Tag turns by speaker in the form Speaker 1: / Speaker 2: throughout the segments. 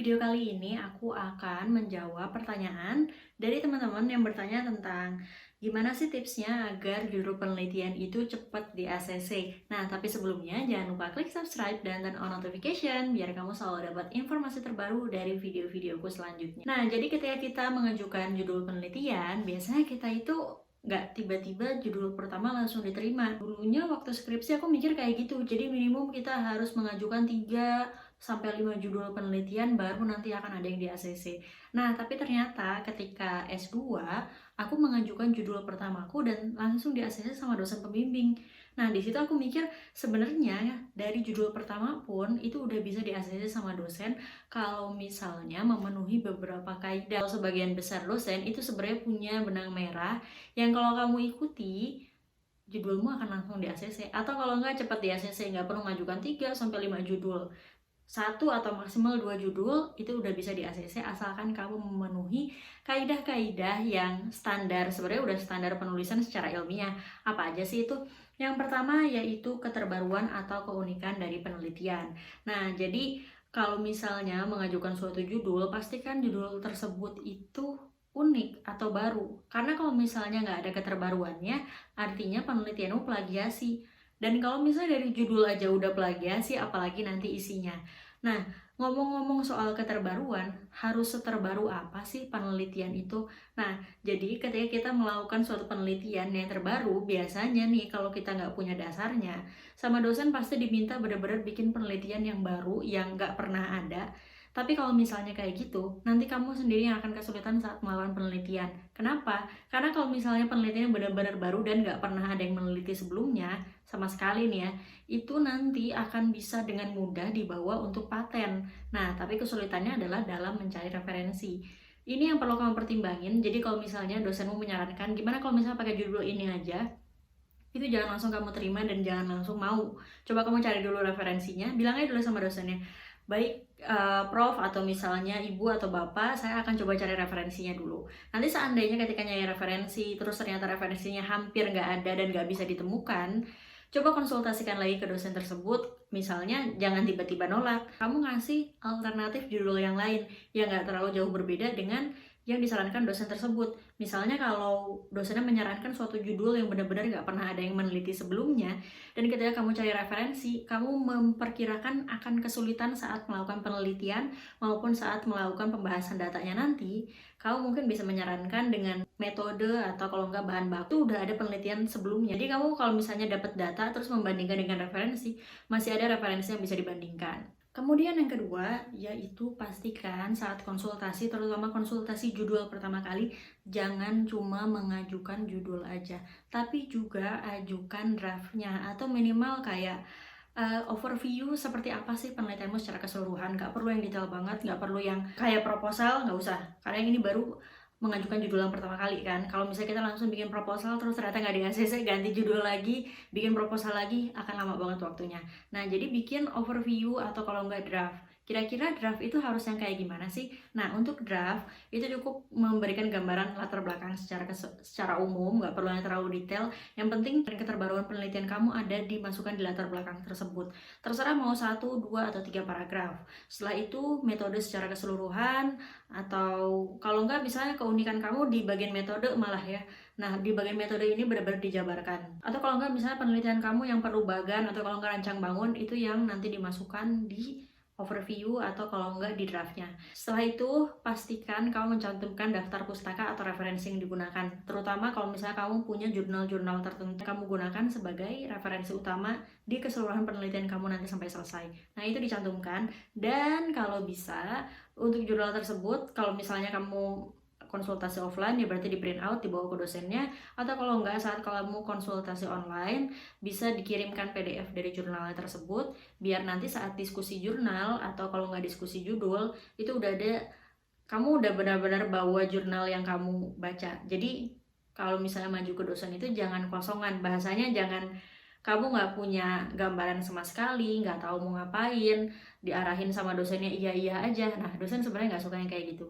Speaker 1: video kali ini aku akan menjawab pertanyaan dari teman-teman yang bertanya tentang gimana sih tipsnya agar judul penelitian itu cepat di ACC. Nah, tapi sebelumnya jangan lupa klik subscribe dan turn on notification biar kamu selalu dapat informasi terbaru dari video-videoku selanjutnya. Nah, jadi ketika kita mengajukan judul penelitian, biasanya kita itu nggak tiba-tiba judul pertama langsung diterima. Dulunya waktu skripsi aku mikir kayak gitu, jadi minimum kita harus mengajukan 3 sampai 5 judul penelitian baru nanti akan ada yang di ACC. Nah, tapi ternyata ketika S2, aku mengajukan judul pertamaku dan langsung di ACC sama dosen pembimbing. Nah, di situ aku mikir sebenarnya dari judul pertama pun itu udah bisa di ACC sama dosen kalau misalnya memenuhi beberapa kaidah. Kalau sebagian besar dosen itu sebenarnya punya benang merah yang kalau kamu ikuti judulmu akan langsung di ACC, atau kalau nggak cepat di ACC, nggak perlu mengajukan 3 sampai 5 judul, 1 atau maksimal 2 judul itu udah bisa di ACC asalkan kamu memenuhi kaidah-kaidah yang standar. Sebenarnya udah standar penulisan secara ilmiah. Apa aja sih itu? Yang pertama yaitu keterbaruan atau keunikan dari penelitian. Nah, jadi kalau misalnya mengajukan suatu judul, pastikan judul tersebut itu unik atau baru. Karena kalau misalnya nggak ada keterbaruannya, artinya penelitianmu plagiasi. Dan kalau misalnya dari judul aja udah plagiasi, apalagi nanti isinya. Nah, ngomong-ngomong soal keterbaruan, harus seterbaru apa sih penelitian itu? Nah, jadi ketika kita melakukan suatu penelitian yang terbaru, biasanya nih kalau kita nggak punya dasarnya, sama dosen pasti diminta benar-benar bikin penelitian yang baru, yang nggak pernah ada. Tapi kalau misalnya kayak gitu, nanti kamu sendiri yang akan kesulitan saat melakukan penelitian. Kenapa? Karena kalau misalnya penelitian benar-benar baru dan nggak pernah ada yang meneliti sebelumnya, sama sekali nih ya, itu nanti akan bisa dengan mudah dibawa untuk paten. Nah, tapi kesulitannya adalah dalam mencari referensi. Ini yang perlu kamu pertimbangin. Jadi kalau misalnya dosenmu menyarankan, gimana kalau misalnya pakai judul ini aja, itu jangan langsung kamu terima dan jangan langsung mau. Coba kamu cari dulu referensinya, bilang aja dulu sama dosennya, baik Prof atau misalnya Ibu atau Bapak, saya akan coba cari referensinya dulu. Nanti seandainya ketika nyari referensi, terus ternyata referensinya hampir nggak ada dan nggak bisa ditemukan, coba konsultasikan lagi ke dosen tersebut. Misalnya jangan tiba-tiba nolak, kamu ngasih alternatif judul yang lain yang nggak terlalu jauh berbeda dengan yang disarankan dosen tersebut. Misalnya kalau dosennya menyarankan suatu judul yang benar-benar nggak pernah ada yang meneliti sebelumnya, dan ketika kamu cari referensi, kamu memperkirakan akan kesulitan saat melakukan penelitian maupun saat melakukan pembahasan datanya nanti, kamu mungkin bisa menyarankan dengan metode atau kalau nggak bahan baku udah ada penelitian sebelumnya. Jadi kamu kalau misalnya dapat data terus membandingkan dengan referensi, masih ada referensi yang bisa dibandingkan. Kemudian yang kedua, yaitu pastikan saat konsultasi, terutama konsultasi judul pertama kali, jangan cuma mengajukan judul aja, tapi juga ajukan draftnya, atau minimal kayak overview seperti apa sih penelitianmu secara keseluruhan. Nggak perlu yang detail banget, nggak perlu yang kayak proposal, nggak usah. Karena yang ini baru mengajukan judul yang pertama kali kan. Kalau misalnya kita langsung bikin proposal terus ternyata nggak di ACC, ganti judul lagi, bikin proposal lagi, akan lama banget waktunya. Nah, jadi bikin overview atau kalau nggak draft. Kira-kira draft itu harus yang kayak gimana sih? Nah, untuk draft itu cukup memberikan gambaran latar belakang secara umum, nggak perlu yang terlalu detail. Yang penting keterbaruan penelitian kamu ada dimasukkan di latar belakang tersebut. Terserah mau 1, 2, atau 3 paragraf. Setelah itu metode secara keseluruhan, atau kalau nggak misalnya keunikan kamu di bagian metode malah ya. Nah, di bagian metode ini benar-benar dijabarkan. Atau kalau nggak misalnya penelitian kamu yang perlu bagan atau kalau nggak rancang bangun, itu yang nanti dimasukkan di overview atau kalau enggak di draftnya. Setelah itu, pastikan kamu mencantumkan daftar pustaka atau referensi yang digunakan. Terutama kalau misalnya kamu punya jurnal-jurnal tertentu kamu gunakan sebagai referensi utama di keseluruhan penelitian kamu nanti sampai selesai. Nah, itu dicantumkan. Dan kalau bisa, untuk jurnal tersebut, kalau misalnya kamu konsultasi offline ya berarti di print out dibawa ke dosennya, atau kalau enggak saat kamu konsultasi online bisa dikirimkan PDF dari jurnalnya tersebut biar nanti saat diskusi jurnal atau kalau nggak diskusi judul itu udah ada, kamu udah benar-benar bawa jurnal yang kamu baca. Jadi kalau misalnya maju ke dosen itu jangan kosongan, bahasanya jangan kamu nggak punya gambaran sama sekali, nggak tahu mau ngapain, diarahin sama dosennya iya-iya aja. Nah, dosen sebenarnya nggak suka yang kayak gitu.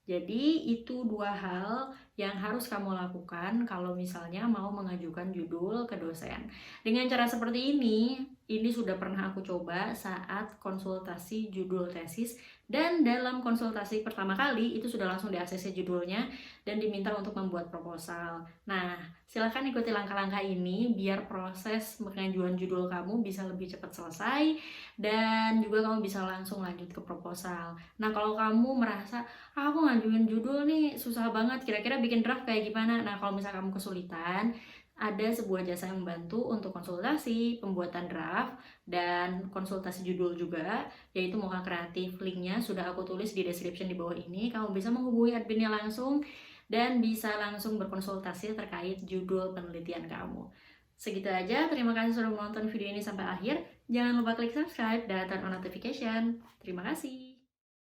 Speaker 1: Jadi itu 2 hal yang harus kamu lakukan kalau misalnya mau mengajukan judul ke dosen. Dengan cara seperti ini, Ini sudah pernah aku coba saat konsultasi judul tesis, dan dalam konsultasi pertama kali itu sudah langsung di-ACC judulnya dan diminta untuk membuat proposal. Nah, silakan ikuti langkah-langkah ini biar proses pengajuan judul kamu bisa lebih cepat selesai dan juga kamu bisa langsung lanjut ke proposal. Nah, kalau kamu merasa, aku ngajuin judul nih susah banget, kira-kira bikin draft kayak gimana? Nah, kalau misalnya kamu kesulitan, ada sebuah jasa yang membantu untuk konsultasi, pembuatan draft, dan konsultasi judul juga, yaitu Mocha Kreatif. Linknya sudah aku tulis di description di bawah ini. Kamu bisa menghubungi adminnya langsung dan bisa langsung berkonsultasi terkait judul penelitian kamu. Segitu aja, terima kasih sudah menonton video ini sampai akhir. Jangan lupa klik subscribe dan turn on notification. Terima kasih.